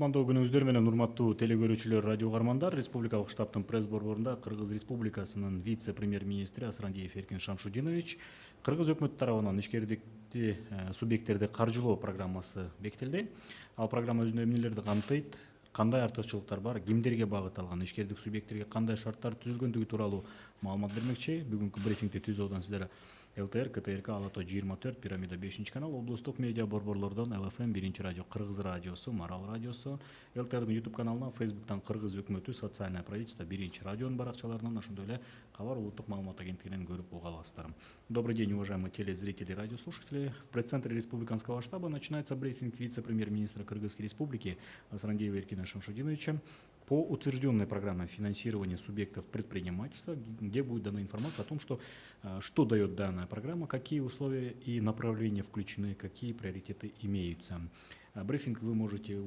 Кутмандуу күнүңүздөр менен урматтуу телекөрүүчүлөр, радио угармандар. Республикалык штабтын пресс борборунда Кыргыз Республикасынын вице-премьер-министри Асрандиев Эркин Шамшудинович Кыргыз өкмөтү тарабынан ишкердикти субъекттерди каржылоо программасы бекитилди. Ал программа өзүндө эмнелерди камтыйт, кандай артыкчылыктар бар, кимдерге багытталган, ишкердик субъекттерге кандай шарттар түзүлгөндүгү тууралуу маалымат бермекчи. Бүгүнкү брифингди түзүүдан сиздер ЛТР, КТРК, Алато 24, Пирамида 5 канал, облустук медиа борборлордон ЛФМ 1 радио, Кыргыз радиосу, Марал радиосу, ЛТРдин YouTube каналынан, Фейсбуктан Кыргыз өкмөтү, социальное правительство 1 радионун баракчаларынан, ошондой эле Кабар улуттук маалымат агенттигинен көрүп уга аласыздар. Добрый день, уважаемые телезрители и радиослушатели. В пресс-центре республиканского штаба начинается брифинг вице-премьер-министра Кыргызской республики Асрандиева Эркина Шамшудиновича по утвержденной программе финансирования субъектов предпринимательства, где будет дана информация о том, что дает данная программа, какие условия и направления включены, какие приоритеты имеются. Брифинг вы можете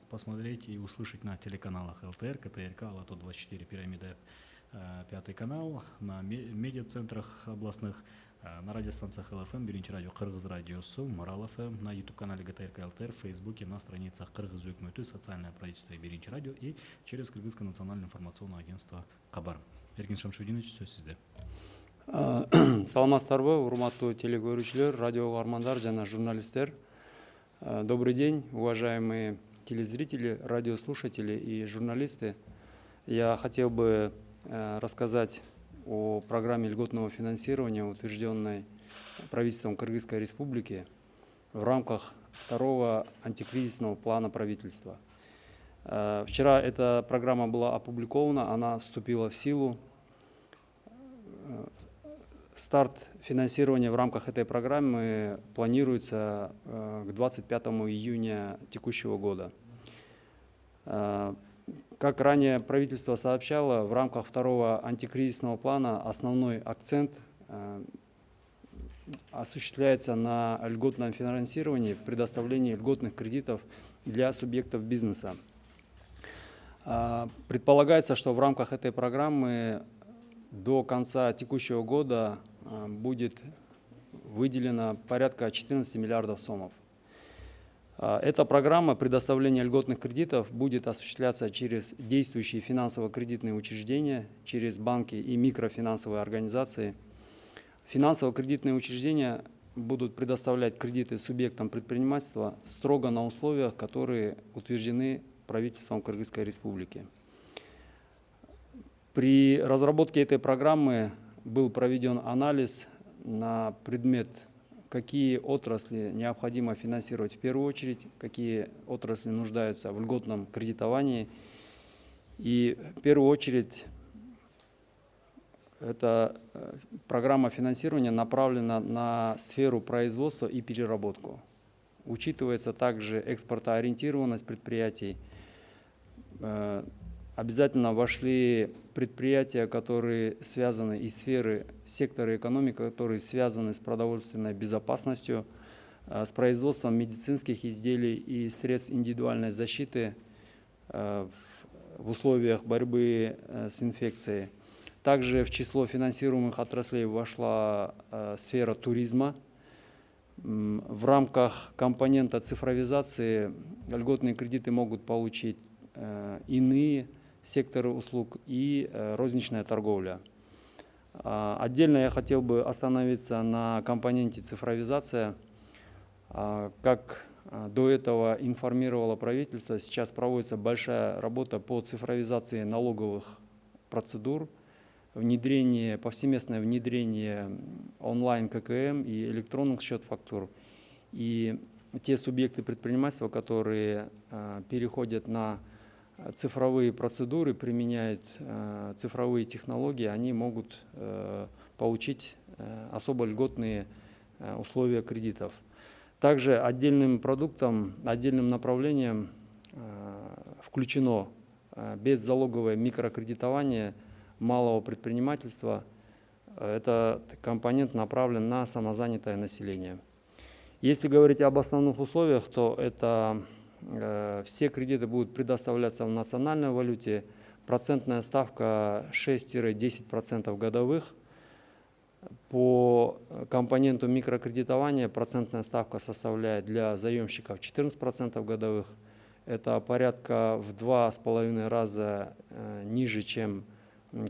посмотреть и услышать на телеканалах ЛТР, КТРК, Алато 24, Пирамида 5 канал, на медиацентрах областных, на радиостанциях ЛФМ, 1 радио, Кыргыз радиосу, Марал ФМ, на YouTube-канале ГТРК ЛТР, в Фейсбуке, на страницах Кыргыз өкмөтү, социальное правительство 1 радио и через Кыргызское национальное информационное агентство Кабар. Эркин Шамшудинович, сөз сизде. Саламатсыздарбы, урматтуу телекөрүүчүлөр, радио угармандар жана журналисттер. Добрый день, уважаемые телезрители, радиослушатели и журналисты. Я хотел бы рассказать о программе льготного финансирования, утвержденной правительством Кыргызской Республики в рамках второго антикризисного плана правительства. Вчера эта программа была опубликована, она вступила в силу. Старт финансирования в рамках этой программы планируется к 25 июня текущего года. Как ранее правительство сообщало, в рамках второго антикризисного плана основной акцент осуществляется на льготном финансировании, предоставлении льготных кредитов для субъектов бизнеса. Предполагается, что в рамках этой программы до конца текущего года будет выделено порядка 14 миллиардов сомов. Эта программа предоставления льготных кредитов будет осуществляться через действующие финансово-кредитные учреждения, через банки и микрофинансовые организации. Финансово-кредитные учреждения будут предоставлять кредиты субъектам предпринимательства строго на условиях, которые утверждены правительством Кыргызской Республики. При разработке этой программы был проведен анализ на предмет, какие отрасли необходимо финансировать в первую очередь, какие отрасли нуждаются в льготном кредитовании. И в первую очередь эта программа финансирования направлена на сферу производства и переработку. Учитывается также экспортоориентированность предприятий. Обязательно вошли предприятия, которые связаны из сферы сектора экономики, которые связаны с продовольственной безопасностью, с производством медицинских изделий и средств индивидуальной защиты в условиях борьбы с инфекцией. Также в число финансируемых отраслей вошла сфера туризма. В рамках компонента цифровизации льготные кредиты могут получить иные секторы услуг и розничная торговля. Отдельно я хотел бы остановиться на компоненте цифровизация. Как до этого информировало правительство, сейчас проводится большая работа по цифровизации налоговых процедур, повсеместное внедрение онлайн ККМ и электронных счет-фактур. И те субъекты предпринимательства, которые переходят на цифровые процедуры, применяют цифровые технологии, они могут получить особо льготные условия кредитов. Также отдельным продуктом, отдельным направлением включено беззалоговое микрокредитование малого предпринимательства. Этот компонент направлен на самозанятое население. Если говорить об основных условиях, то это все кредиты будут предоставляться в национальной валюте. Процентная ставка 6-10% годовых. По компоненту микрокредитования процентная ставка составляет для заемщиков 14% годовых. Это порядка в 2,5 раза ниже, чем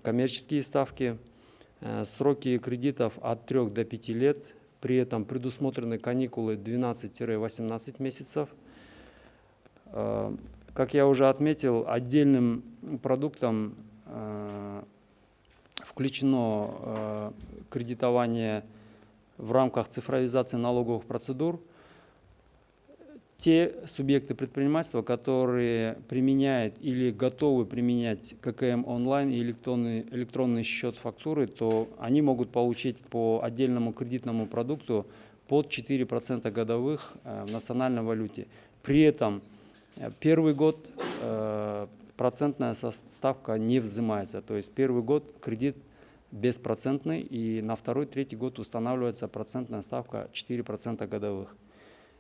коммерческие ставки. Сроки кредитов от 3 до 5 лет. При этом предусмотрены каникулы 12-18 месяцев. Как я уже отметил, отдельным продуктом включено кредитование в рамках цифровизации налоговых процедур. Те субъекты предпринимательства, которые применяют или готовы применять ККМ онлайн и электронный счет фактуры, то они могут получить по отдельному кредитному продукту под 4% годовых в национальной валюте. При этом первый год процентная ставка не взимается, то есть первый год кредит беспроцентный, и на второй, третий год устанавливается процентная ставка 4% годовых.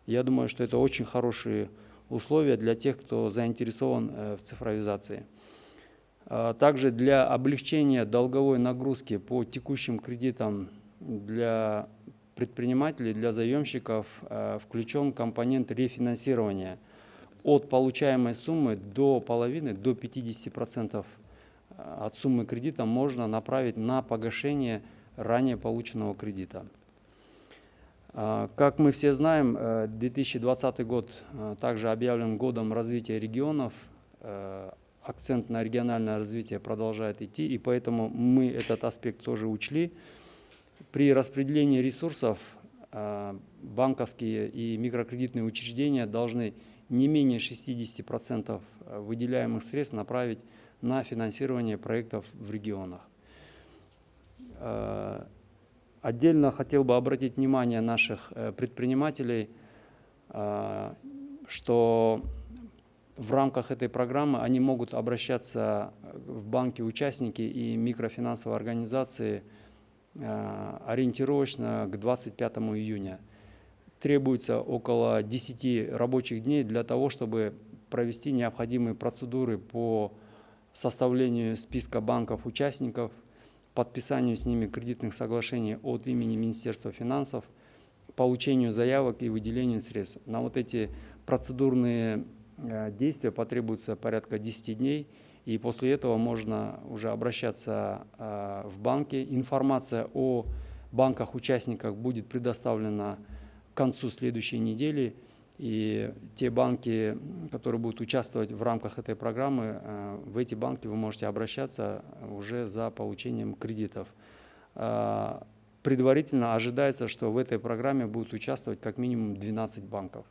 Я думаю, что это очень хорошие условия для тех, кто заинтересован в цифровизации. Также для облегчения долговой нагрузки по текущим кредитам для предпринимателей, для заемщиков включен компонент рефинансирования. От получаемой суммы до половины, до 50% от суммы кредита можно направить на погашение ранее полученного кредита. Как мы все знаем, 2020 год также объявлен годом развития регионов. Акцент на региональное развитие продолжает идти, и поэтому мы этот аспект тоже учли. При распределении ресурсов банковские и микрокредитные учреждения должны не менее 60% выделяемых средств направить на финансирование проектов в регионах. Отдельно хотел бы обратить внимание наших предпринимателей, что в рамках этой программы они могут обращаться в банки-участники и микрофинансовые организации ориентировочно к 25 июня. Требуется около 10 рабочих дней для того, чтобы провести необходимые процедуры по составлению списка банков-участников, подписанию с ними кредитных соглашений от имени Министерства финансов, получению заявок и выделению средств. На вот эти процедурные действия потребуется порядка 10 дней, и после этого можно уже обращаться в банки. Информация о банках-участниках будет предоставлена к концу следующей недели, и те банки, которые будут участвовать в рамках этой программы, в эти банки вы можете обращаться уже за получением кредитов. Предварительно ожидается, что в этой программе будут участвовать как минимум 12 банков.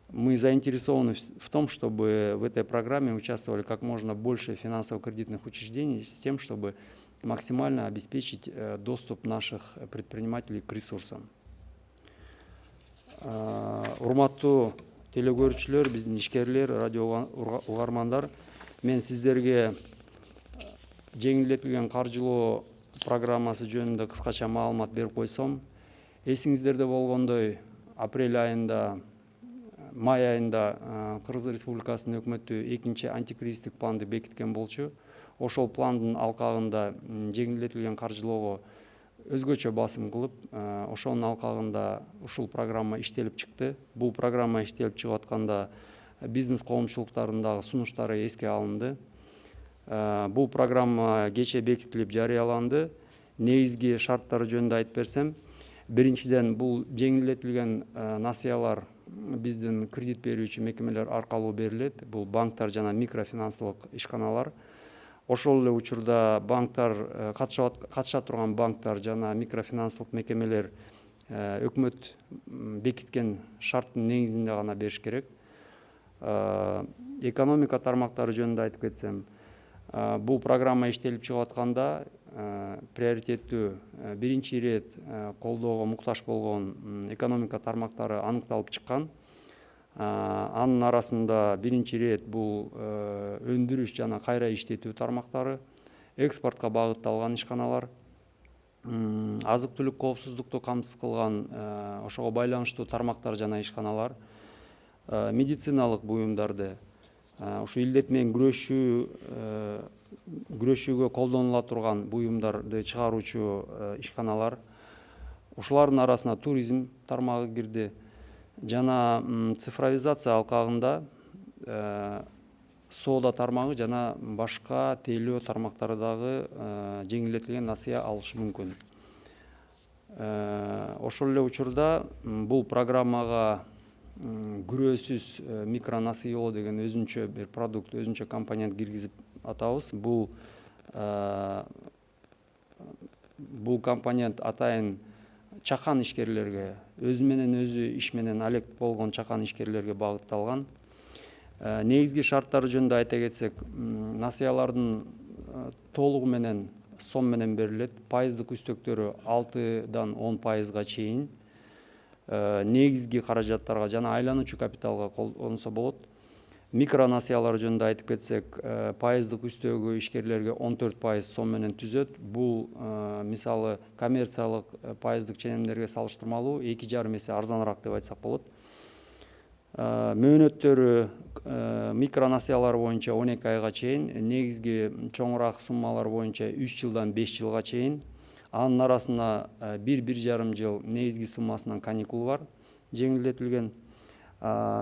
Мы заинтересованы в том, чтобы в этой программе участвовали как можно больше финансово-кредитных учреждений с тем, чтобы максимально обеспечить доступ наших предпринимателей к ресурсам. Урматтуу телекөрүүчүлөр, биздин ишкерлер, радио угармандар, мен сиздерге жеңилдетилген каржылоо программасы жөнүндө кыскача маалымат берип койсом, эсиңиздерде болгондой апрель айында, май айында Кыргыз Республикасынын өкмөтү экинчи антикризистик планды бекиткен болчу. Ошол пландын алкагында жеңилдетилген каржылоого өзгөчө басым кылып, ошонун алкагында ушул программа иштелип чыкты. Бул программа иштелип чыгып атканда бизнес коомчулуктарындагы сунуштары эске алынды. Бул программа кече бекитилип жарыяланды. Негизги шарттары жөнүндө айтып берсем, биринчиден бул жеңилдетилген насыялар биздин кредит берүүчү мекемелер аркылуу берилет. Бул банктар жана микрофинансылык ишканалар. Ошол эле учурда банктар, катыша турган банктар жана микрофинансылык мекемелер өкмөт бекиткен шарттын негизинде гана бериш керек. Экономика тармактары жөнүндө айтып кетсем, бул программа иштелип чыгып атканда приоритеттүү биринчи ирет колдоого муктаж болгон экономика тармактары аныкталып чыккан. Анын арасында биринчи ирет бул өндүрүш жана кайра иштетүү тармактары, экспортко багытталган ишканалар, азык-түлүк коопсуздукту камсыз кылган ошого байланыштуу тармактар жана ишканалар, медициналык буюмдарды, ушу илдет менен күрөшүүгө колдонула турган буюмдарды чыгаруучу ишканалар, ушулардын арасына туризм тармагы кирди. Жана цифровизация алкагында соода тармагы жана башка тейлөө тармактардагы жеңилдетилген насыя алышы мүмкүн. Ошол эле учурда бул программага күрөөсүз микронасыйоо деген өзүнчө бир продукт, өзүнчө компонент киргизип атабыз. Бул компонент атайын чакан ишкерлерге, өзү менен өзү иш менен алек болгон чакан ишкерлерге багытталган. Негизги шарттары жөнүндө айта кетсек, насыялардын толугу менен сом менен берилет. Пайыздык үстөктөрү 6-дан 10% чейин. Негизги каражаттарга жана айлануучу капиталга колдонсо болот. Микронасыялар жөнүндө айтып кетсек, пайыздык үстөгү ишкерлерге 14% сом менен түзөт. Бул мисалы коммерциялык пайыздык ченемдерге салыштырмалуу 2,5 эсе арзаныраак деп айтсак болот. Мөөнөттөрү микронасыялар боюнча 12 айга чейин, негизги чоңураак суммалар боюнча 3 жылдан 5 жылга чейин. Анын арасында 1,5 жыл негизги суммасынан каникул бар, жеңилдетилген.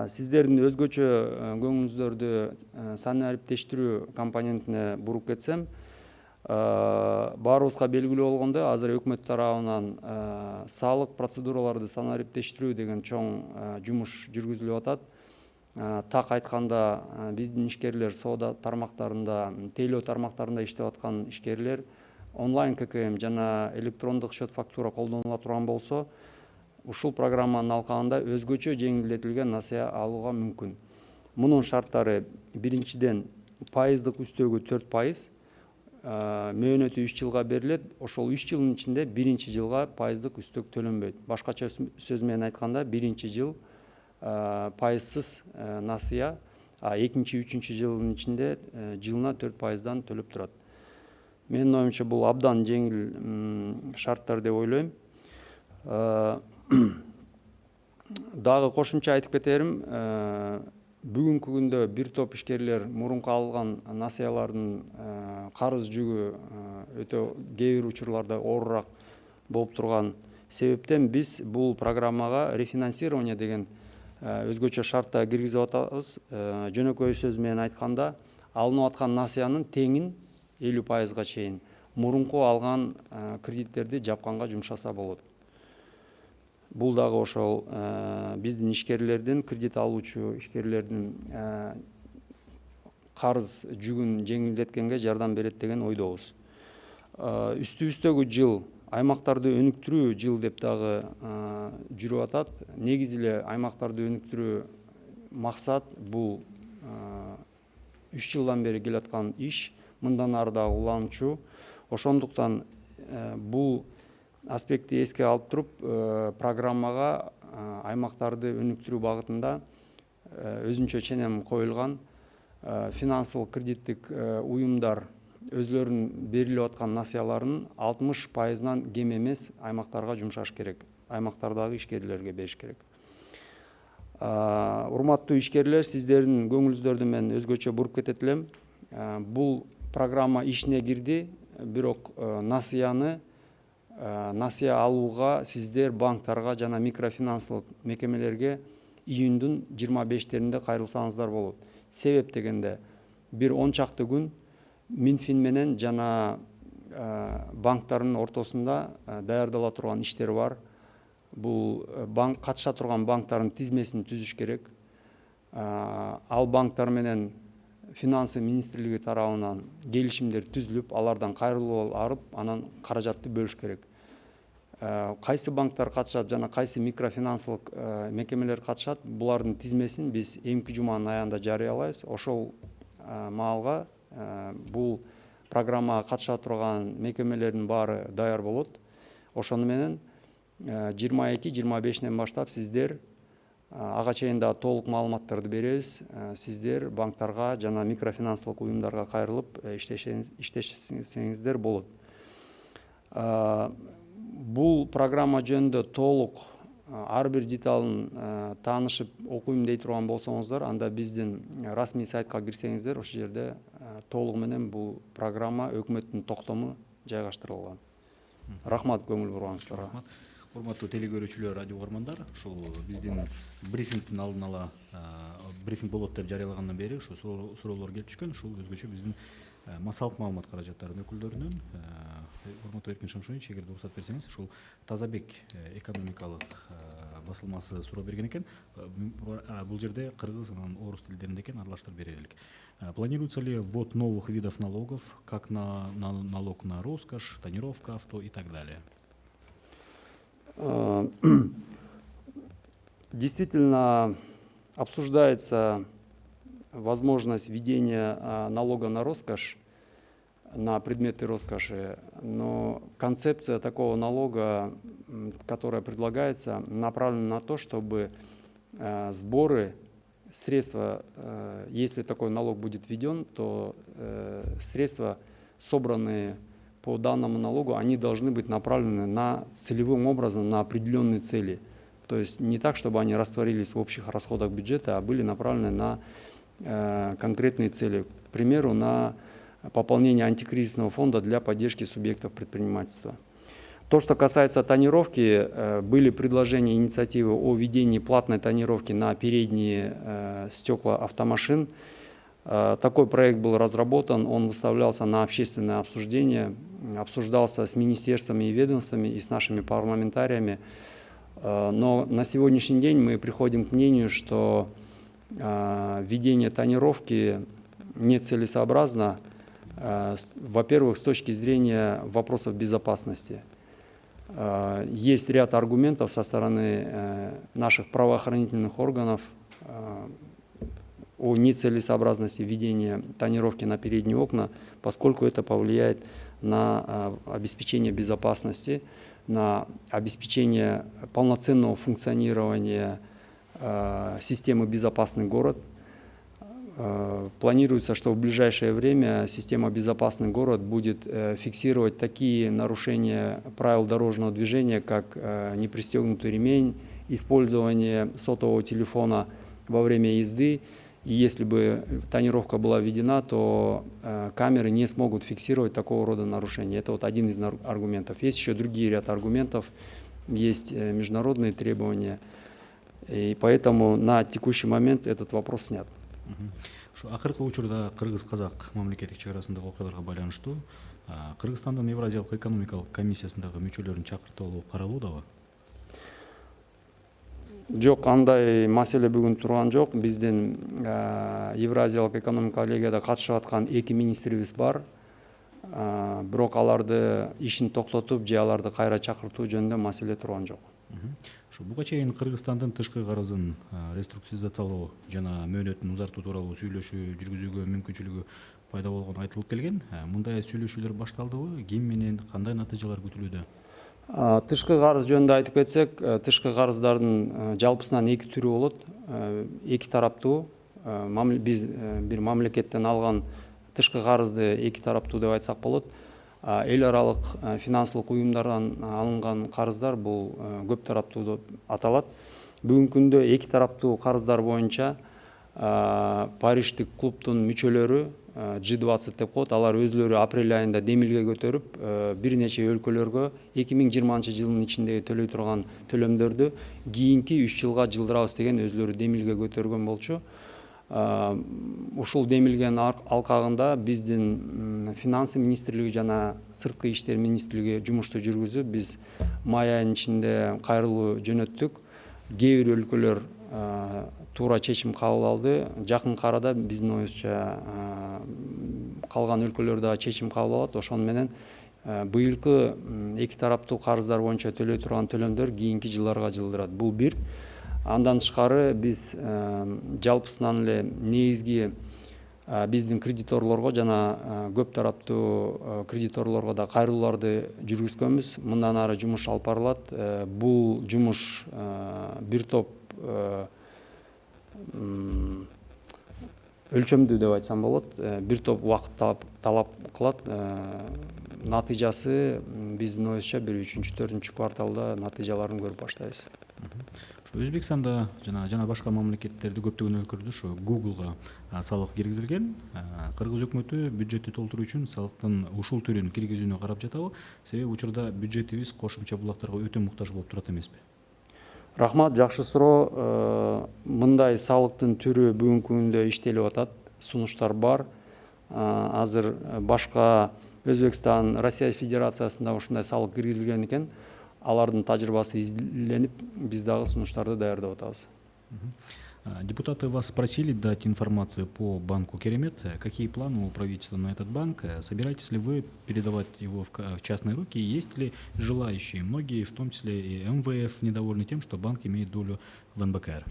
Сиздердин өзгөчө көңүлүңүздөрдү санариптештирүү компонентине буруп кетсем, баарыбызга белгилүү болгондой, азыр өкмөт тарабынан салык процедураларды санариптештирүү деген чоң жумуш жүргүзүлүп атат. Так айтканда, биздин ишкерлер соода тармактарында, тейлөө тармактарында иштеп аткан ишкерлер онлайн ККМ жана электрондук счет фактура колдонула турган болсо, ушул программанын алкагында өзгөчө жеңилдетилген насыя алууга мүмкүн. Мунун шарттары: биринчиден, пайыздык үстөгү 4%, мөөнөтү 3 жылга берилет. Ошол 3 жылдын ичинде биринчи жылга пайыздык үстөк төлөнбөйт. Башкача сөз менен айтканда, биринчи жыл пайызсыз насыя, экинчи, үчүнчү жылдын ичинде жылына 4%дан төлөп турат. Менин оюмча бул абдан жеңил шарттар деп ойлойм. Дагы кошумча айтып кетерим, бүгүнкү күндө бир топ ишкерлер мурунку алган насыялардын карыз жүгү өтө кээ бир учурларда оорураак болуп турган себептен биз бул программага рефинансирование деген өзгөчө шартта киргизип атабыз. Жөнөкөй сөз менен айтканда, алынып аткан насыянын теңин 50%га чейин мурунку алган кредиттерди жапканга жумшаса болот. Бул дагы ошол биздин ишкерлердин, кредит алуучу ишкерлердин карыз жүгүн жеңилдеткенге жардам берет деген ойдобуз. Үстүбүздөгү жыл аймактарды өнүктүрүү жыл деп дагы жүрүп атат. Негизи эле аймактарды өнүктүрүү максат бул 3 жылдан бери келаткан иш, мындан ары дагы уланчу. Ошондуктан бул аспектти эске алып туруп, программага аймактарды өнүктүрүү багытында өзүнчө ченем коюлган. Финансылык кредиттик уюмдар өзлөрүнүн берилип аткан насыяларын 60%-нан кем эмес аймактарга жумшаш керек, аймактардагы ишкерлерге бериш керек. Урматтуу ишкерлер, сиздердин көңүлүңүздөрдү мен өзгөчө буруп кетет элем. Бул программа ишине кирди, бирок насыя алууга сиздер банктарга жана микрофинансылык мекемелерге июндун 25-теринде кайрылсаңыздар болот. Себеп дегенде, бир 10 чакты күн Минфин менен жана банктардын ортосунда даярдала турган иштер бар. Бул катыша турган банктардын тизмесин түзүш керек. Ал банктар менен Финансы министрлиги тарабынан келишимдер түзүлүп, алардан кайрылуу алып, анан каражатты бөлүш керек. Кайсы банктар катышат жана кайсы микрофинансылык мекемелер катышат, булардын тизмесин биз эмки жуманын аягында жарыялайбыз. Ошол маалга бул программага катыша турган мекемелердин баары даяр болот. Ошону менен 22-25-нен баштап сиздер ага чейин да толук маалыматтарды беребиз. Сиздер банктарга жана микрофинансылык уюмдарга кайрылып иштешсеңиздер болот. Бул программа жөнүндө толук ар бир деталын таанышып окуйм дей турган болсоңуздар, анда биздин расмий сайтка кирсеңиздер, ошол жерде толугу менен бул программа өкмөттүн токтому жайгаштырылган. Рахмат көңүл бурганыңыздарга. Урматтуу телекөрүүчүлөр, радио угармандар, ушул биздин брифингдин алдын ала брифинг болот деп жарыялагандан бери ушул суроолор келип түшкөн. Ушул өзгөчө биздин массалык маалымат каражаттарынын өкүлдөрүнөн урматтуу Эркин Шамшунович, эгерде уруксат берсеңиз, ушул Тазабек экономикалык басылмасы суроо берген экен. Бул жерде кыргыз анан орус тилдеринде экен, аралаштырып бере элек. Планируется ли ввод новых видов налогов, как на налог на роскошь, тонировка авто и так далее? Действительно, обсуждается возможность введения налога на роскошь, на предметы роскоши, но концепция такого налога, которая предлагается, направлена на то, чтобы сборы, средства, если такой налог будет введен, то средства, собранные по данному налогу, они должны быть направлены целевым образом на определенные цели. То есть не так, чтобы они растворились в общих расходах бюджета, а были направлены на конкретные цели. К примеру, на пополнение антикризисного фонда для поддержки субъектов предпринимательства. То, что касается тонировки, были предложения, инициативы о введении платной тонировки на передние стекла автомашин. Такой проект был разработан, он выставлялся на общественное обсуждение, обсуждался с министерствами и ведомствами и с нашими парламентариями. Но на сегодняшний день мы приходим к мнению, что введение тонировки нецелесообразно, во-первых, с точки зрения вопросов безопасности. Есть ряд аргументов со стороны наших правоохранительных органов о нецелесообразности введения тонировки на передние окна, поскольку это повлияет на обеспечение безопасности, на обеспечение полноценного функционирования системы «Безопасный город». Планируется, что в ближайшее время система «Безопасный город» будет фиксировать такие нарушения правил дорожного движения, как непристегнутый ремень, использование сотового телефона во время езды. И если бы тонировка была введена, то камеры не смогут фиксировать такого рода нарушения. Это вот один из аргументов. Есть еще другие ряд аргументов, есть международные требования. И поэтому на текущий момент этот вопрос снят. Акыркы учурда кыргыз-казак мамлекеттик чек арасындагы окуяларга байланыштуу Кыргызстандын Евразиялык экономикалык комиссиясындагы мүчөлөрүн чакыртуу каралуудабы? Жок, андай маселе бүгүн турган жок. Биздин Евразиялык экономикалык коллегияда катышып аткан 2 министрибиз бар. Бирок аларды ишин токтотуп же аларды кайра чакыртуу жөнүндө маселе турган жок. Буга чейин Кыргызстандын тышкы карызын реструктуризациялоо жана мөөнөтүн узартуу тууралуу сүйлөшүү жүргүзүүгө мүмкүнчүлүгү пайда болгону айтылып келген. Мындай сүйлөшүүлөр башталдыбы? Ким менен кандай натыйжалар күтүлүүдө? Тышкы карыз жөнүндө айтып кетсек, тышкы карыздардын жалпысынан 2 түрү болот. 2 тараптуу. Биз бир мамлекеттен алган тышкы карызды 2 тараптуу деп айтсак болот. Эл аралык финансылык уюмдардан алынган карыздар бул көп тараптуу деп аталат. Бүгүнкү күндө 2 тараптуу карыздар боюнча Париштик клубтун мүчөлөрү G20 деп коет. Алар өзлөрү апрель айында демилге көтөрүп, бир нече өлкөлөргө 2020 жылдын ичиндеги төлөй турган төлөмдөрдү кийинки 3 жылга жылдырабыз деген өзлөрү демилге көтөргөн болчу. Ушул демилгенин алкагында биздин финансы министрлиги жана сырткы иштер министрлиги жумушту жүргүзүп, биз май айынын ичинде кайрылуу жөнөттүк. Кээ бир өлкөлөр туура чечим кабыл алды. Жакынкы арада биздин оюбузча калган өлкөлөр да чечим кабыл алат. Ошону менен быйылкы 2 тараптуу карыздар боюнча төлөй турган төлөмдөр кийинки жылдарга жылдырат. Бул бир. Андан тышкары биз жалпысынан эле негизги биздин кредиторлорго жана көп тараптуу кредиторлорго да кайрылууларды жүргүзгөнбүз. Мындан ары жумуш алып барылат. Бул жумуш бир топ өлчөмдүү деп айтсам болот. Бир топ убакыт талап кылат. Натыйжасы биздин оюбузча 1-3-4 кварталда натыйжаларын көрүп баштайбыз. Өзбекстанда жана башка мамлекеттерде көптөгөн өлкөлөрдө ушу Google'га салык киргизилген. Кыргыз өкмөтү бюджетти толтуруу үчүн салыктын ушул түрүн киргизүүнү карап жатабы? Себеби учурда бюджетибиз кошумча булактарга өтө муктаж болуп турат эмеспи? Рахмат, жакшы суроо. Мындай салыктын түрү бүгүнкү күндө иштелип атат, сунуштар бар. Азыр башка Өзбекстан, Россия Федерациясында ушундай салык киргизилген экен. Алардын тажрыйбасы изиленип, биз дагы сунуштарды даярдап атабыз. Депутаты вас спросили дать информацию по банку Керемет. Какие планы у правительства на этот банк? Собираетесь ли вы передавать его в частные руки? Есть ли желающие? Многие, в том числе и МВФ, недовольны тем, что банк имеет долю в НБКР.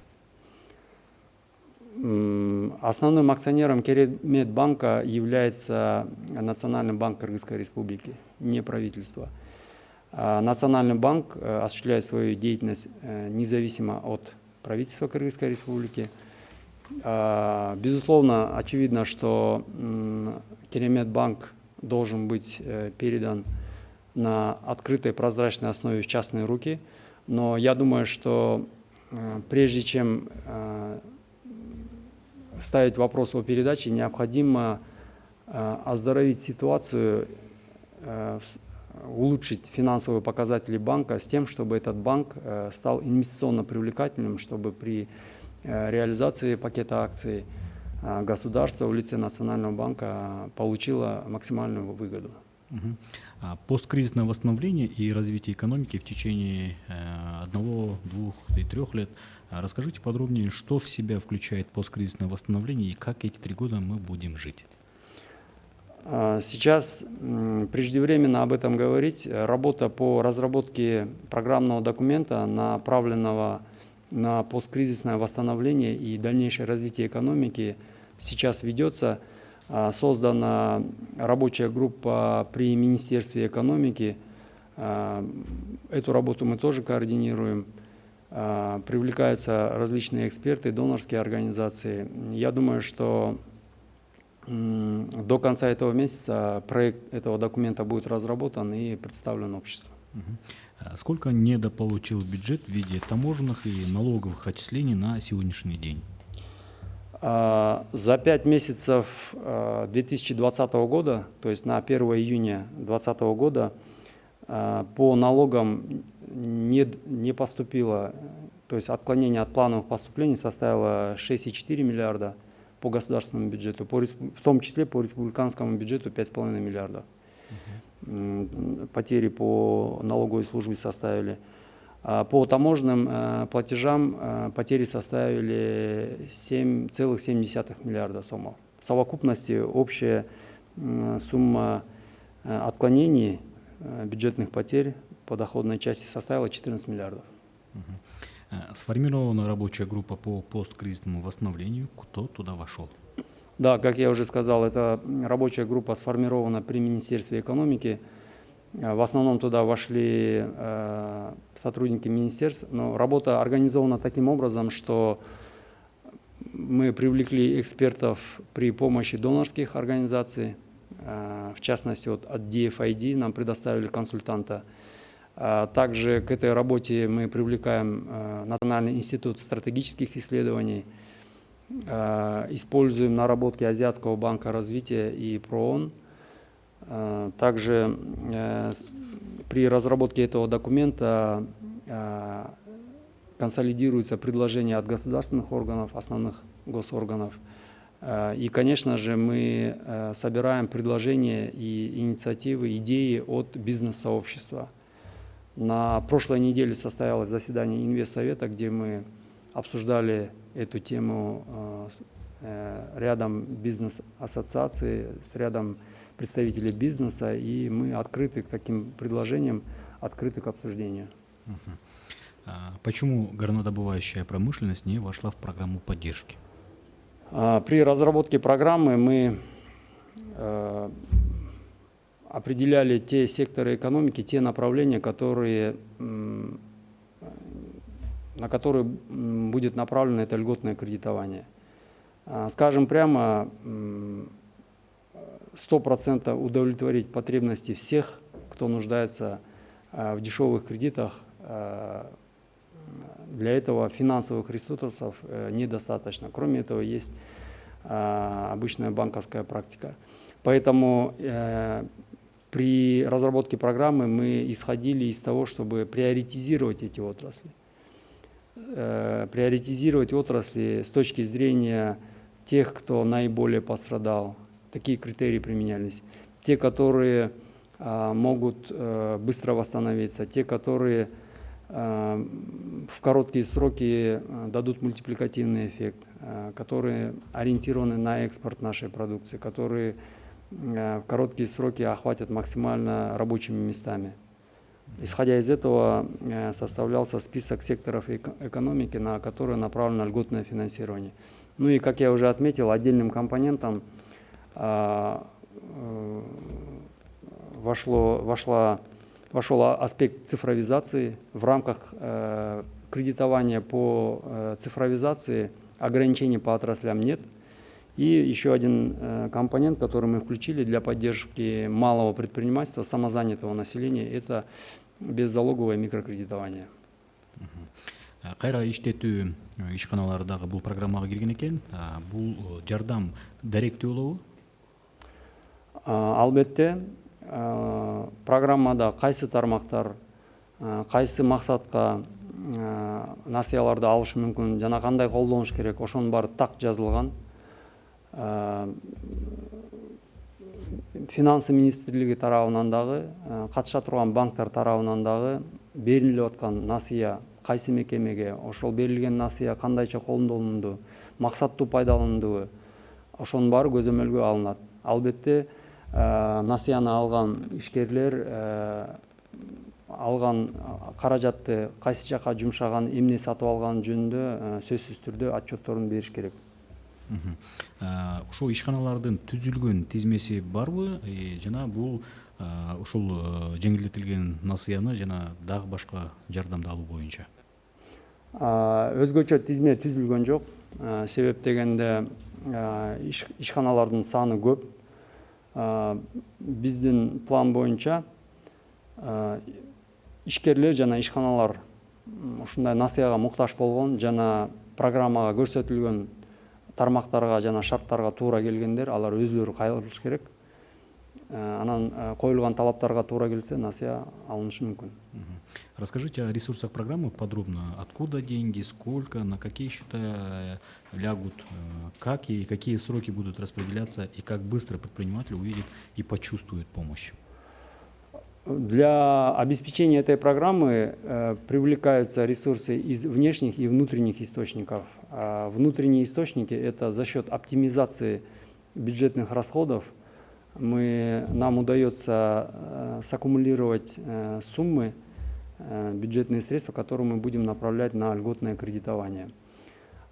Основным акционером Керемет банка является Национальный банк Кыргызской Республики, не правительство. Национальный банк осуществляет свою деятельность независимо от правительства Кыргызской Республики. Безусловно, очевидно, что Керемет банк должен быть передан на открытой прозрачной основе в частные руки. Но я думаю, что прежде чем ставить вопрос о передаче, необходимо оздоровить ситуацию, улучшить финансовые показатели банка с тем, чтобы этот банк стал инвестиционно привлекательным, чтобы при реализации пакета акций государство в лице Национального банка получило максимальную выгоду. Посткризисное восстановление и развитие экономики в течение 1, 2 и 3 лет. Расскажите подробнее, что в себя включает посткризисное восстановление и как эти 3 года мы будем жить. Сейчас преждевременно об этом говорить. Работа по разработке программного документа, направленного на посткризисное восстановление и дальнейшее развитие экономики, сейчас ведется. Создана рабочая группа при Министерстве экономики. Эту работу мы тоже координируем. Привлекаются различные эксперты, донорские организации. Я думаю, что до конца этого месяца проект этого документа будет разработан и представлен обществу. Сколько недополучил бюджет в виде таможенных и налоговых отчислений на сегодняшний день? За 5 месяцев 2020 года, то есть на 1 июня 2020 года, по налогам не поступило, то есть отклонение от плановых поступлений составило 6,4 миллиарда по государственному бюджету, в том числе по республиканскому бюджету 5,5 миллиардов. Потери по налоговой службе составили. По таможенным платежам потери составили 7,7 миллиарда сомов. В совокупности общая сумма отклонений бюджетных потерь по доходной части составила 14 миллиардов. Сформирована рабочая группа по посткризисному восстановлению. Кто туда вошел? Да, как я уже сказал, эта рабочая группа сформирована при Министерстве экономики. В основном туда вошли сотрудники министерств, но работа организована таким образом, что мы привлекли экспертов при помощи донорских организаций, в частности от DFID нам предоставили консультанта. Также к этой работе мы привлекаем Национальный институт стратегических исследований, используем наработки Азиатского банка развития и ПРООН. Также при разработке этого документа консолидируются предложения от государственных органов, основных госорганов. И, конечно же, мы собираем предложения и инициативы, идеи от бизнес-сообщества. На прошлой неделе состоялось заседание Инвестсовета, где мы обсуждали эту тему с рядом бизнес-ассоциаций, с рядом представителей бизнеса, и мы открыты к таким предложениям, открыты к обсуждению. Почему горнодобывающая промышленность не вошла в программу поддержки? При разработке программы мы определяли те секторы экономики, те направления, на которые будет направлено это льготное кредитование. Скажем прямо, 100% удовлетворить потребности всех, кто нуждается в дешевых кредитах, Для этого финансовых ресурсов недостаточно. Кроме этого, есть обычная банковская практика. Поэтому при разработке программы мы исходили из того, чтобы приоритизировать эти отрасли. Приоритизировать отрасли с точки зрения тех, кто наиболее пострадал. Такие критерии применялись. Те, которые могут быстро восстановиться, те, которые в короткие сроки дадут мультипликативный эффект, которые ориентированы на экспорт нашей продукции, которые в короткие сроки охватят максимально рабочими местами. Исходя из этого составлялся список секторов экономики, на которые направлено льготное финансирование. Ну и, как я уже отметил, отдельным компонентом вошел аспект цифровизации. В рамках кредитования по цифровизации ограничений по отраслям нет. И еще один компонент, который мы включили для поддержки малого предпринимательства, самозанятого населения, это беззалоговое микрокредитование. Кайра иштетүү ишканалардагы бул программага кирген экен. Бул жардам даректүү болобу? Албетте, программада кайсы тармактар, кайсы максатка насыяларды алышы мүмкүн, жана кандай колдонуш керек, ошонун баары так жазылган. Финансы министрлиги тарабынан дагы, катыша турган банктар тарабынан дагы берилип аткан насыя кайсы мекемеге, ошол берилген насыя кандайча колдонулду, максаттуу пайдаланылдыбы, ошонун баары көзөмөлгө алынат. Албетте, насыяны алган ишкерлер алган каражатты кайсы жака жумшаган, эмне сатып алган жөнүндө сөзсүз түрдө отчетторун бериш керек. Ошол ишканалардын түзүлгөн тизмеси барбы? Жана бул ушул жеңилдетилген насыяны жана дагы башка жардамды алуу боюнча? Өзгөчө тизме түзүлгөн жок. Себеп дегенде ишканалардын саны көп. Биздин план боюнча ишкерлер жана ишканалар ушундай насыяга муктаж болгон жана программага көрсөтүлгөн тармактарга жана шарттарга туура келгендер, алар өзүлөрү кайрылыш керек. Анан коюлган талаптарга туура келсе, насыя алынышы мүмкүн. Расскажите о ресурсах программы подробно. Откуда деньги, сколько, на какие счета лягут, как и какие сроки будут распределяться, и как быстро предприниматель увидит и почувствует помощь? Для обеспечения этой программы привлекаются ресурсы из внешних и внутренних источников. Внутренние источники – это за счет оптимизации бюджетных расходов. Нам удается саккумулировать суммы, бюджетные средства, которые мы будем направлять на льготное кредитование.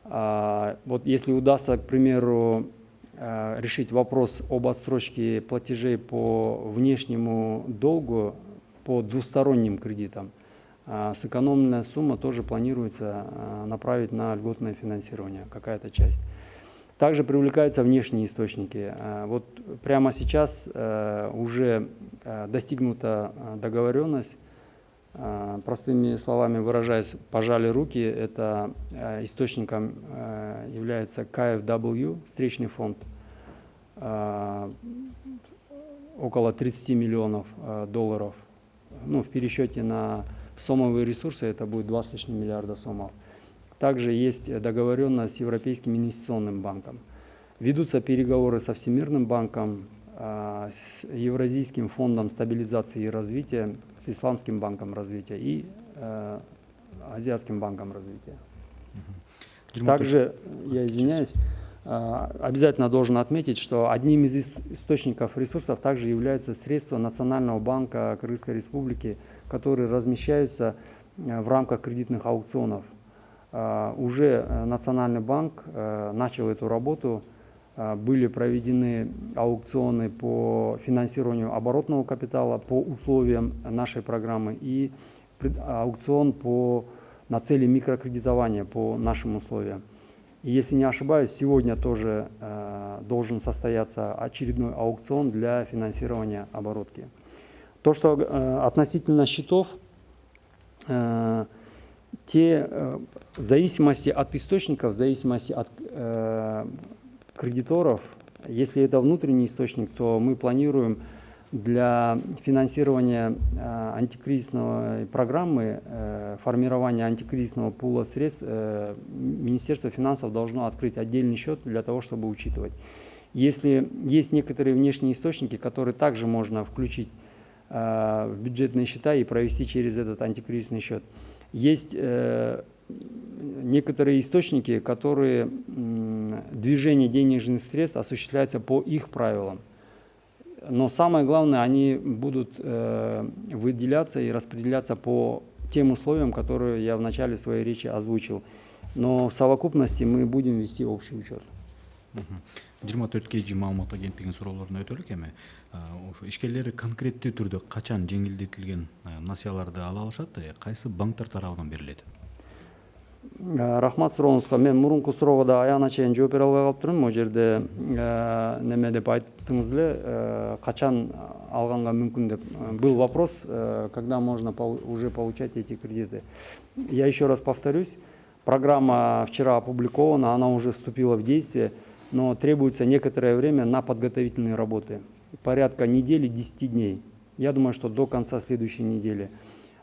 Вот если удастся, к примеру, решить вопрос об отсрочке платежей по внешнему долгу, по двусторонним кредитам, сэкономленная сумма тоже планируется направить на льготное финансирование, какая-то часть. Также привлекаются внешние источники. Вот прямо сейчас уже достигнута договоренность, простыми словами выражаясь, пожали руки, это источником является KfW, встречный фонд, около 30 миллионов долларов. Ну, в пересчете на сомовые ресурсы это будет 2 с лишним миллиарда сомов. Также есть договоренность с Европейским инвестиционным банком. Ведутся переговоры со Всемирным банком, с Евразийским фондом стабилизации и развития, с Исламским банком развития и Азиатским банком развития. Также, я извиняюсь, обязательно должен отметить, что одним из источников ресурсов также являются средства Национального банка Кыргызской Республики, которые размещаются в рамках кредитных аукционов. Уже Национальный банк начал эту работу. Были проведены аукционы по финансированию оборотного капитала по условиям нашей программы и аукцион на цели микрокредитования по нашим условиям. И если не ошибаюсь, сегодня тоже должен состояться очередной аукцион для финансирования оборотки. То, что относительно счетов, В зависимости от источников, в зависимости от кредиторов, если это внутренний источник, то мы планируем для финансирования антикризисной программы, формирования антикризисного пула средств, Министерство финансов должно открыть отдельный счет для того, чтобы учитывать. Если есть некоторые внешние источники, которые также можно включить в бюджетные счета и провести через этот антикризисный счет. Есть некоторые источники, которые движение денежных средств осуществляется по их правилам. Но самое главное, они будут выделяться и распределяться по тем условиям, которые я в начале своей речи озвучил. Но в совокупности мы будем вести общий учет. 24 kg маалымат агенттигинин суроолоруна өтөлүк эми ишкерлер конкреттүү түрдө качан жеңилдетилген насыяларды ала алышат, кайсы банктар тарабынан берилет? Рахмат сурооңузга. Мен мурунку суроого да аягына чейин жооп бере албай калыптырмын. Могу жерде неме деп айттыңыз эле, качан алганга мүмкүн деп. Был вопрос, когда можно уже получать эти кредиты. Я еще раз повторюсь, программа вчера опубликована, она уже вступила в действие, но требуется некоторое время на подготовительные работы. Порядка недели, 10 дней. Я думаю, что до конца следующей недели.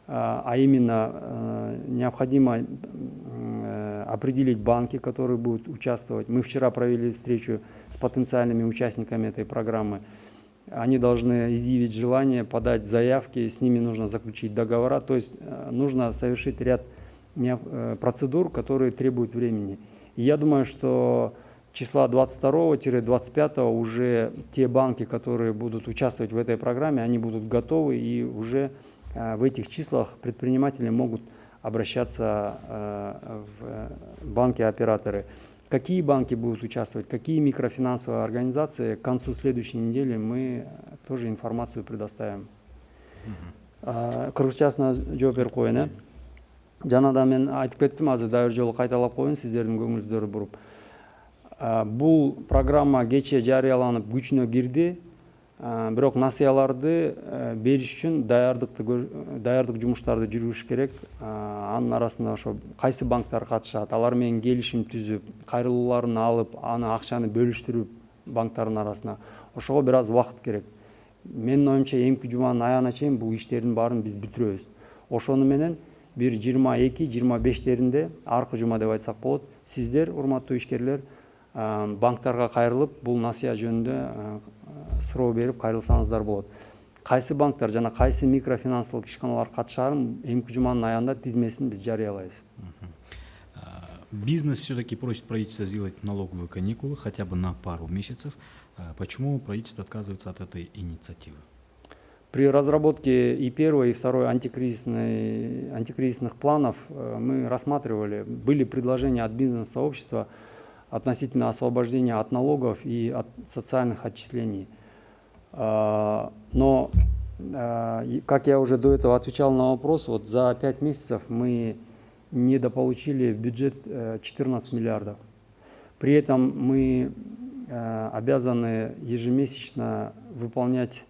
А именно необходимо определить банки, которые будут участвовать. Мы вчера провели встречу с потенциальными участниками этой программы. Они должны изъявить желание, подать заявки, с ними нужно заключить договора. То есть нужно совершить ряд процедур, которые требуют времени. И я думаю, что числа 22-25 уже те банки, которые будут участвовать в этой программе, они будут готовы, и уже в этих числах предприниматели могут обращаться в банки-операторы. Какие банки будут участвовать, какие микрофинансовые организации, к концу следующей недели мы тоже информацию предоставим. Кыргызчасына жооп берип коеюн. Жана да мен айтып кеттим, азыр дагы бир жолу кайталап коеюн, сиздердин көңүлүңүздөрдү буруп. Бул программа кече жарыяланып күчүнө кирди, бирок насыяларды бериш үчүн даярдык жумуштарды жүргүш керек. Анын арасында ошо кайсы банктар катышат, алар менен келишим түзүп, кайрылууларын алып, аны акчаны бөлүштүрүп банктардын арасына. Ошого бир аз убакыт керек. Менин оюмча эмки жуманын аягына чейин бул иштердин баарын биз бүтүрөбүз. Ошону менен бир 22-25-теринде, аркы жума деп айтсак болот, сиздер, урматтуу ишкерлер, банктарга кайрылып, бул насыя жөнүндө суроо берип кайрылсаңыздар болот. Кайсы банктар жана кайсы микрофинансылык ишканалар катышарын эмки жуманын аягында тизмесин биз жарыялайбыз. Бизнес все-таки просит правительство сделать налоговые каникулы хотя бы на пару месяцев. Почему правительство отказывается от этой инициативы? При разработке и первой, и второй антикризисных планов мы рассматривали, были предложения от бизнес-сообщества относительно освобождения от налогов и от социальных отчислений. Но, как я уже до этого отвечал на вопрос, вот за 5 месяцев мы недополучили в бюджет 14 миллиардов. При этом мы обязаны ежемесячно выполнять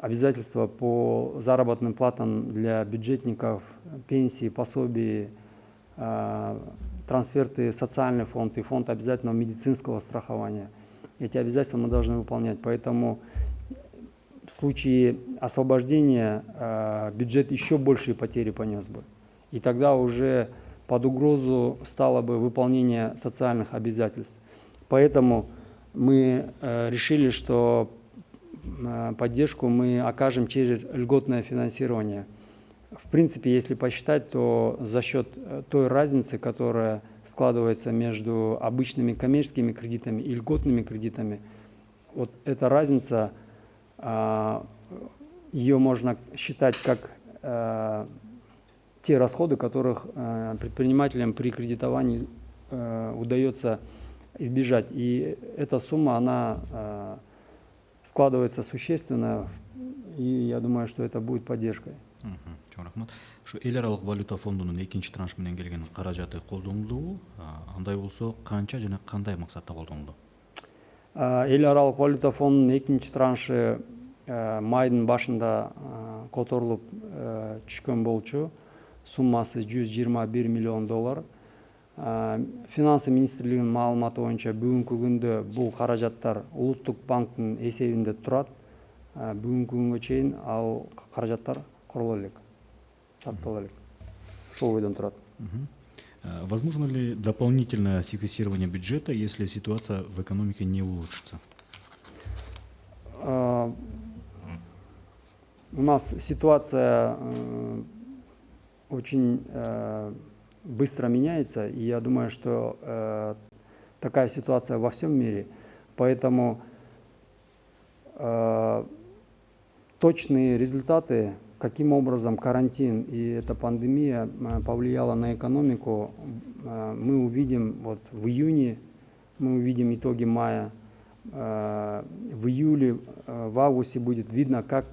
обязательства по заработным платам для бюджетников, пенсии, пособий, трансферты в социальный фонд и фонд обязательного медицинского страхования. Эти обязательства мы должны выполнять. Поэтому в случае освобождения бюджет еще большие потери понес бы. И тогда уже под угрозу стало бы выполнение социальных обязательств. Поэтому мы решили, что поддержку мы окажем через льготное финансирование. В принципе, если посчитать, то за счет той разницы, которая складывается между обычными коммерческими кредитами и льготными кредитами, вот эта разница, ее можно считать как те расходы, которых предпринимателям при кредитовании удается избежать. И эта сумма, она складывается существенно, и я думаю, что это будет поддержкой. Эл аралык валюта фондунун экинчи транш менен келген каражаты колдонулдубу? Андай болсо канча жана кандай максатта колдонулду? Эл аралык валюта фондунун экинчи траншы майдын башында которулуп түшкөн болчу. суммасы 121 миллион доллар. Финансы министрлигинин маалыматы боюнча бүгүнкү күндө бул каражаттар Улуттук банктын эсебинде турат. Бүгүнкү күнгө чейин ал каражаттар куруло элек, сактала элек. Ошол бойдон турат. Возможно ли дополнительное секвестирование бюджета, если ситуация в экономике не улучшится? У нас ситуация очень быстро меняется, и я думаю, что такая ситуация во всем мире. Поэтому точные результаты, каким образом карантин и эта пандемия повлияла на экономику, мы увидим вот в июне, мы увидим итоги мая, в июле, в августе будет видно, как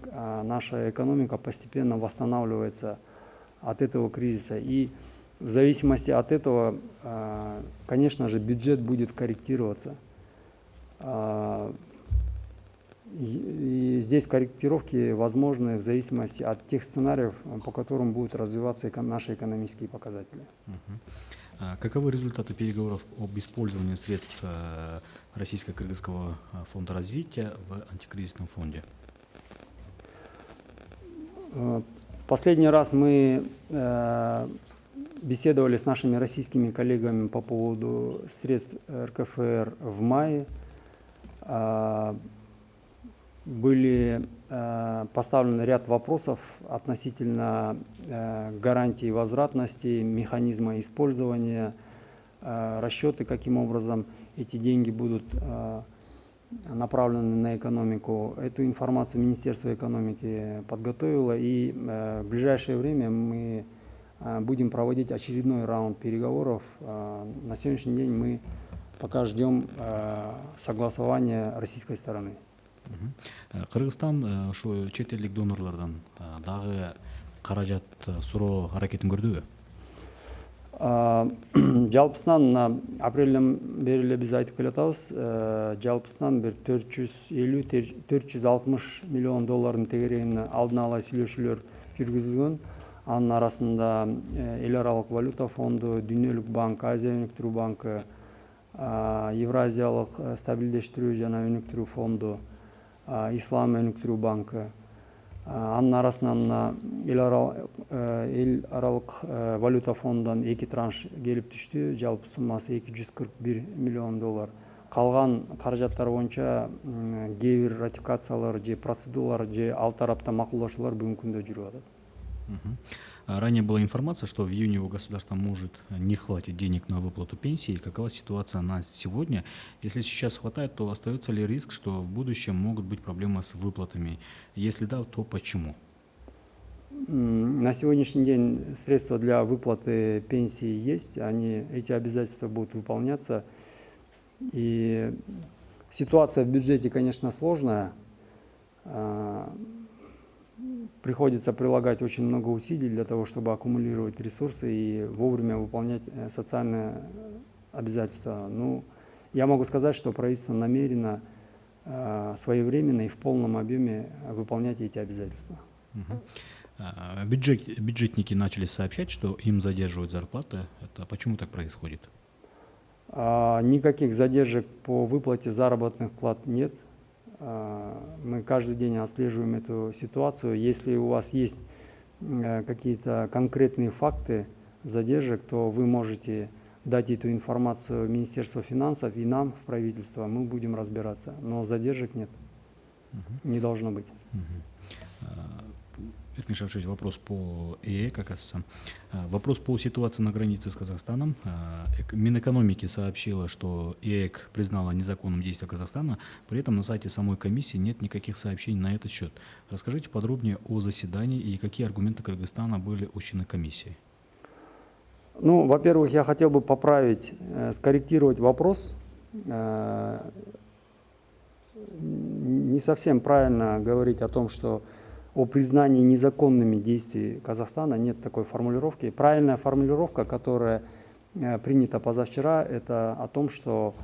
наша экономика постепенно восстанавливается от этого кризиса. И в зависимости от этого, конечно же, бюджет будет корректироваться. И здесь корректировки возможны в зависимости от тех сценариев, по которым будут развиваться наши экономические показатели. Каковы результаты переговоров об использовании средств Российско-Кыргызского фонда развития в антикризисном фонде? Последний раз мы беседовали с нашими российскими коллегами по поводу средств РКФР в мае. Были поставлены ряд вопросов относительно гарантии возвратности, механизма использования, расчеты, каким образом эти деньги будут направлены на экономику. Эту информацию Министерство экономики подготовило, и в ближайшее время мы будем проводить очередной раунд переговоров. На сегодняшний день мы пока ждем согласования российской стороны. Кыргызстан ошо чет элдик донорлордон дагы каражат суроо аракетин көрдүбү? Жалпысынан мына апрелден бери эле биз айтып келатабыз, жалпысынан бир 450-460 миллион доллардын тегерегине алдын ала сүйлөшүүлөр жүргүзүлгөн. Анын арасында эл аралык валюта фонду, Дүйнөлүк банк, Азия өнүктүрүү банкы, Евразиялык стабилдештирүү жана өнүктүрүү фонду, Ислам өнүктүрүү банкы. Анын арасынан эл аралык валюта фондунан 2 транш келип түштү. Жалпы суммасы 241 миллион доллар. Калган каражаттар боюнча кээ бир ратификациялар же процедуралар же ал тарапта макулдашуулар бүгүнкү күндө жүрүп атат. Ранее была информация, что в июне у государства может не хватить денег на выплату пенсии. Какова ситуация на сегодня? Если сейчас хватает, то остается ли риск, что в будущем могут быть проблемы с выплатами? Если да, то почему? На сегодняшний день средства для выплаты пенсии есть, эти обязательства будут выполняться. И ситуация в бюджете, конечно, сложная. Приходится прилагать очень много усилий для того, чтобы аккумулировать ресурсы и вовремя выполнять социальные обязательства. Ну, я могу сказать, что правительство намерено своевременно и в полном объеме выполнять эти обязательства. Бюджетники начали сообщать, что им задерживают зарплаты. Это почему так происходит? Никаких задержек по выплате заработных плат нет. Мы каждый день отслеживаем эту ситуацию. Если у вас есть какие-то конкретные факты задержек, то вы можете дать эту информацию Министерству финансов и нам в правительство. Мы будем разбираться. Но задержек нет. Не должно быть. Эркин Шавшевич, вопрос по ЭЭК, оказывается. Вопрос по ситуации на границе с Казахстаном. Минэкономики сообщила, что ЭЭК признала незаконным действия Казахстана, при этом на сайте самой комиссии нет никаких сообщений на этот счет. Расскажите подробнее о заседании и какие аргументы Кыргызстана были учтены комиссией. Ну, во-первых, я хотел бы поправить, скорректировать вопрос. Не совсем правильно говорить о том, что о признании незаконными действий Казахстана нет такой формулировки. Правильная формулировка, которая принята позавчера, это о том, что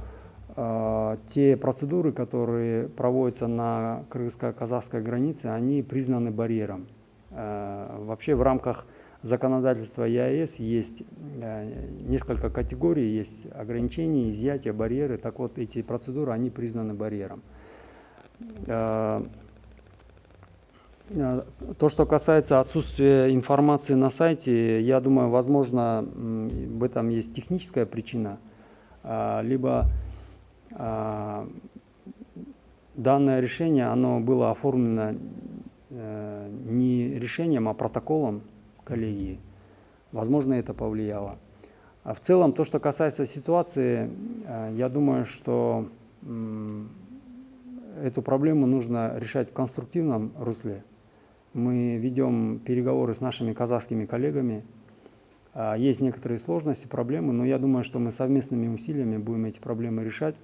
те процедуры, которые проводятся на кыргызско-казахской границе, они признаны барьером. Вообще в рамках законодательства ЕАЭС есть несколько категорий, есть ограничения, изъятия, барьеры. Так вот, эти процедуры, они признаны барьером. То, что касается отсутствия информации на сайте, я думаю, возможно, в этом есть техническая причина, либо данное решение, оно было оформлено не решением, а протоколом коллегии. Возможно, это повлияло. А в целом, то, что касается ситуации, я думаю, что эту проблему нужно решать в конструктивном русле. Мы ведем переговоры с нашими казахскими коллегами. Есть некоторые сложности, проблемы, но я думаю, что мы совместными усилиями будем эти проблемы решать.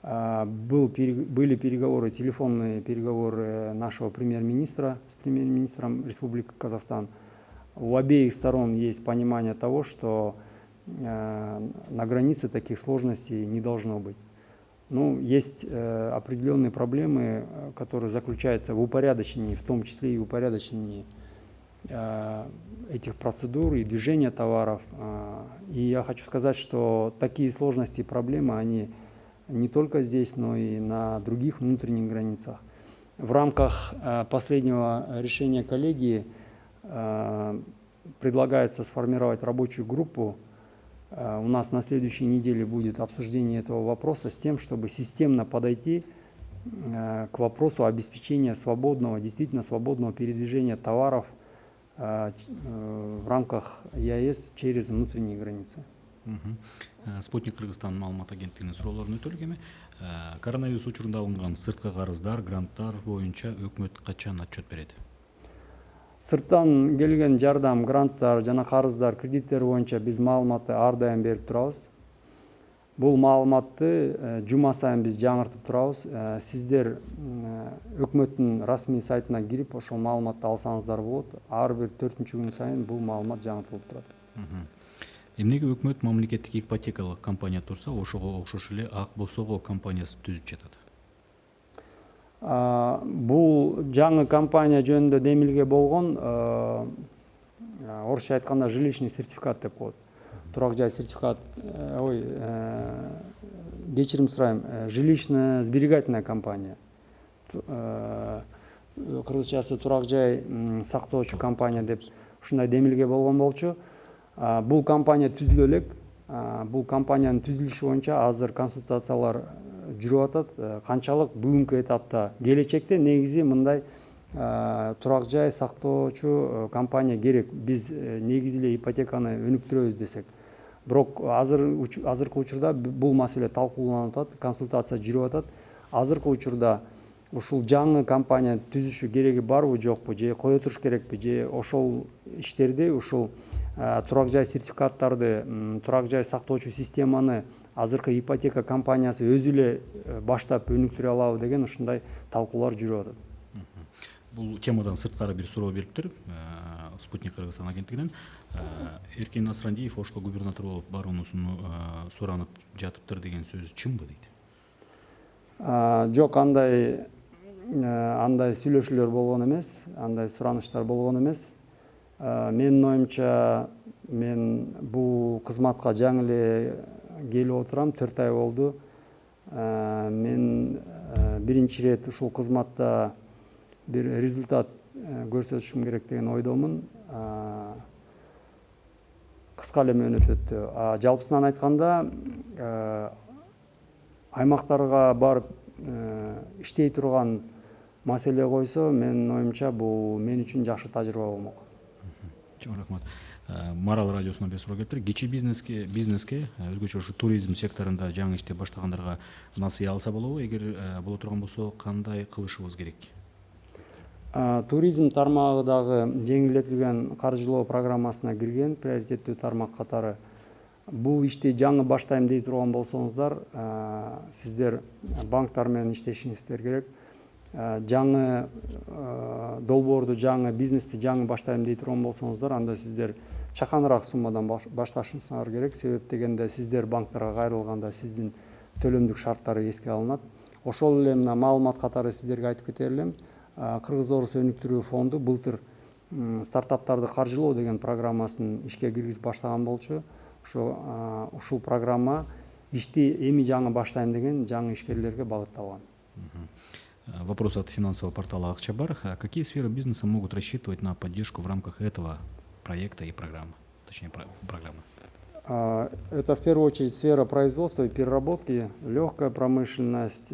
Были переговоры, телефонные переговоры нашего премьер-министра с премьер-министром Республики Казахстан. У обеих сторон есть понимание того, что на границе таких сложностей не должно быть. Ну, есть определенные проблемы, которые заключаются в упорядочении, в том числе и упорядочении этих процедур и движения товаров. И я хочу сказать, что такие сложности и проблемы, они не только здесь, но и на других внутренних границах. В рамках последнего решения коллегии предлагается сформировать рабочую группу. У нас на следующей неделе будет обсуждение этого вопроса с тем, чтобы системно подойти к вопросу обеспечения свободного, действительно свободного передвижения товаров в рамках ЕАЭС через внутренние границы. Спутник Кыргызстан маалымат агенттигинин суроолоруна өтөлүк эми. Коронавирус учурунда алынган сырткы карыздар, гранттар боюнча өкмөт качан отчет берет? Сырттан келген жардам, гранттар жана карыздар, кредиттер боюнча биз маалыматты ар дайым берип турабыз. Бул маалыматты жума сайын биз жаңыртып турабыз. Сиздер өкмөттүн расмий сайтына кирип ошол маалыматты алсаңыздар болот. Ар бир 4-күн сайын бул маалымат жаңыртылып турат. Эмнеге өкмөт мамлекеттик ипотекалык компания турса, ошого окшош эле Ак Босого компаниясы түзүп жатат? Бул жаңы компания жөнүндө демилге болгон, орусча айтканда жилищный сертификат деп коет. Турак жай сертификат, кечирим сурайм, жилищно сберегательная компания. Кыргызчасы турак жай сактоочу компания деп ушундай демилге болгон болчу. Бул компания түзүлө элек. Бул компаниянын түзүлүшү боюнча азыр консультациялар жүрүп атат. Канчалык бүгүнкү этапта, келечекте негизи мындай турак жай сактоочу компания керек. Биз негизи эле ипотеканы өнүктүрөбүз десек. Бирок азыркы учурда бул маселе талкууланып атат, консультация жүрүп атат. Азыркы учурда ушул жаңы компания түзүшү кереги барбы, жокпу, же кое туруш керекпи, же ошол иштерди, ушул турак жай сертификаттарды, турак жай сактоочу системаны азыркы ипотека компаниясы өзү эле баштап өнүктүрө алабы деген ушундай талкуулар жүрүп атат. Бул темадан сырткары бир суроо бериптир. Спутник Кыргызстан агенттигинен Эркин Насрандиев Ошко губернатор болуп баруунусун суранып жатыптыр деген сөз чынбы дейт? Жок, андай сүйлөшүүлөр болгон эмес, андай суранычтар болгон эмес. Менин оюмча, мен бул кызматка жаңы эле келип отурам, 4 ай болду. Мен биринчи ирет ушул кызматта бир результат көрсөтүшүм керек деген ойдомун. Кыска эле мөөнөт өттү. Жалпысынан айтканда, аймактарга барып иштей турган маселе койсо, менин оюмча бул мен үчүн жакшы тажрыйба болмок. Чоң рахмат. Марал радиосунан бир суроо келиптир. Кичи бизнеске өзгөчө ушу туризм секторунда жаңы иштеп баштагандарга насыя алса болобу? Эгер боло турган болсо, кандай кылышыбыз керек? Туризм тармагыдагы жеңилдетилген каржылоо программасына кирген приоритеттүү тармак катары. Бул ишти жаңы баштайм дей турган болсоңуздар, сиздер банктар менен иштешиңиздер керек. Жаңы долбоорду, жаңы бизнести жаңы баштайм дей турган болсоңуздар, анда сиздер чаканыраак суммадан башташыңыздар керек. Себеп дегенде сиздер банктарга кайрылганда сиздин төлөмдүк шарттары эске алынат. Ошол эле мына маалымат катары сиздерге айтып кетер элем. Кыргыз Орус өнүктүрүү фонду былтыр стартаптарды каржылоо деген программасын ишке киргизип баштаган болчу. Ушул программа ишти эми жаңы баштайм деген жаңы ишкерлерге багытталган. Вопрос от финансового портала Акчабар. Какие сферы бизнеса могут рассчитывать на поддержку в рамках этого проекта и программы? Точнее, программы. Это в первую очередь сфера производства и переработки, легкая промышленность,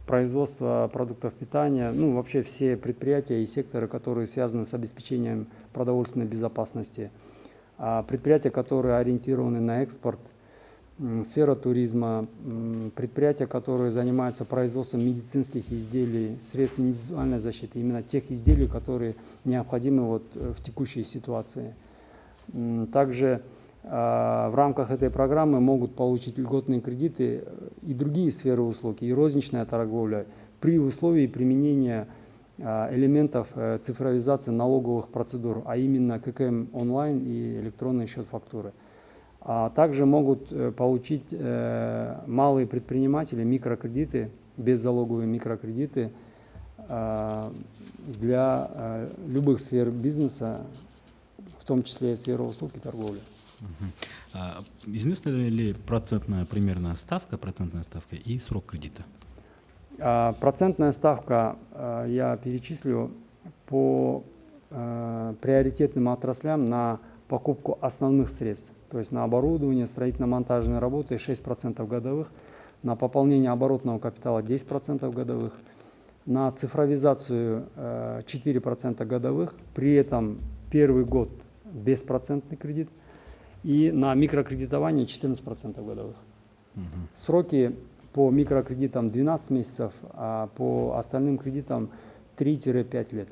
производство продуктов питания, ну вообще все предприятия и секторы, которые связаны с обеспечением продовольственной безопасности, предприятия, которые ориентированы на экспорт, сфера туризма, предприятия, которые занимаются производством медицинских изделий, средств индивидуальной защиты, именно тех изделий, которые необходимы вот в текущей ситуации. Также в рамках этой программы могут получить льготные кредиты и другие сферы услуг, и розничная торговля, при условии применения элементов цифровизации налоговых процедур, а именно ККМ онлайн и электронный счет фактуры. Также могут получить малые предприниматели микрокредиты, беззалоговые микрокредиты для любых сфер бизнеса, в том числе и сферы услуг и торговли. Известна ли процентная ставка и срок кредита? Процентная ставка я перечислю по приоритетным отраслям на покупку основных средств, то есть на оборудование, строительно-монтажные работы 6% годовых, на пополнение оборотного капитала 10% годовых, на цифровизацию 4% годовых, при этом первый год беспроцентный кредит, и на микрокредитование 14% годовых. Сроки по микрокредитам 12 месяцев, а по остальным кредитам 3-5 лет.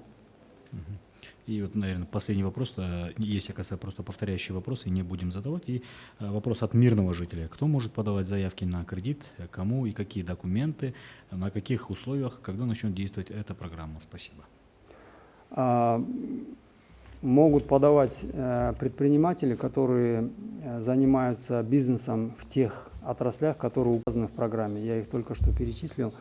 И вот, наверное, последний вопрос, есть, оказывается, просто повторяющие вопросы, не будем задавать. И вопрос от мирного жителя. Кто может подавать заявки на кредит, кому и какие документы, на каких условиях, когда начнет действовать эта программа? Спасибо. Могут подавать предприниматели, которые занимаются бизнесом в тех отраслях, которые указаны в программе. Я их только что перечислил.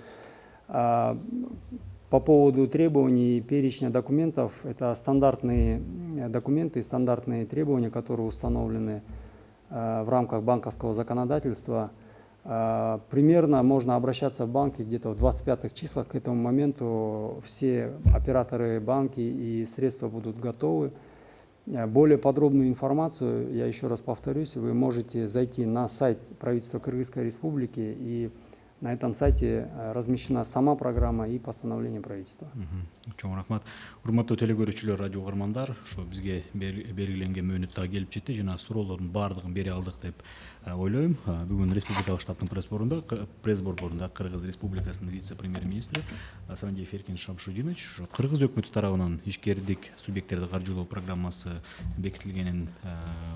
По поводу требований и перечня документов, это стандартные документы, стандартные требования, которые установлены в рамках банковского законодательства. Примерно можно обращаться в банки где-то в 25-х числах. К этому моменту все операторы банки и средства будут готовы. Более подробную информацию, я еще раз повторюсь, вы можете зайти на сайт правительства Кыргызской Республики, и на этом сайте размещена сама программа и постановление правительства. Чоң рахмат. Урматтуу телекөрүүчүлөр, радио угармандар, ошо бизге белгиленген мөөнөттө келип жетти жана суроолордун баардыгын бере алдык деп ойлойм. Бүгүн республикалык штабтын пресс-борборунда Кыргыз Республикасынын вице-премьер-министри Асрандиев Эркин Шамшудинович Кыргыз өкмөтү тарабынан ишкердик субъекттерди каржылоо программасы бекитилгенин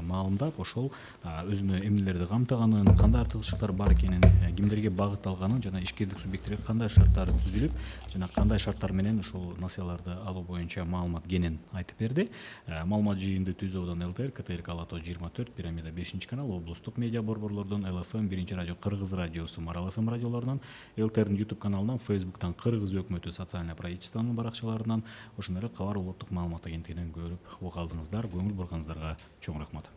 маалымдап, ошол өзүнө эмнелерди камтыганын, кандай артыкчылыктар бар экенин, кимдерге багытталганын жана ишкердик субъекттерге кандай шарттар түзүлүп жана кандай шарттар менен ушул насыяларды алуу боюнча маалымат кенен айтып берди. Маалымат жыйынды Түзөөдөн ЛТР, КТРК Алато 24, Пирамида 5 канал, облустук медиа борборлордон ЛФМ 1 радио, Кыргыз радиосу, Марал ФМ радиолорунан, ЛТРдин YouTube каналынан, Facebooктан, Кыргыз өкмөтү социальное правительствонун баракчаларынан, ошондой эле Кабар улуттук маалымат агенттигинен көрүп уга алдыңыздар. Көңүл бурганыңыздарга чоң рахмат.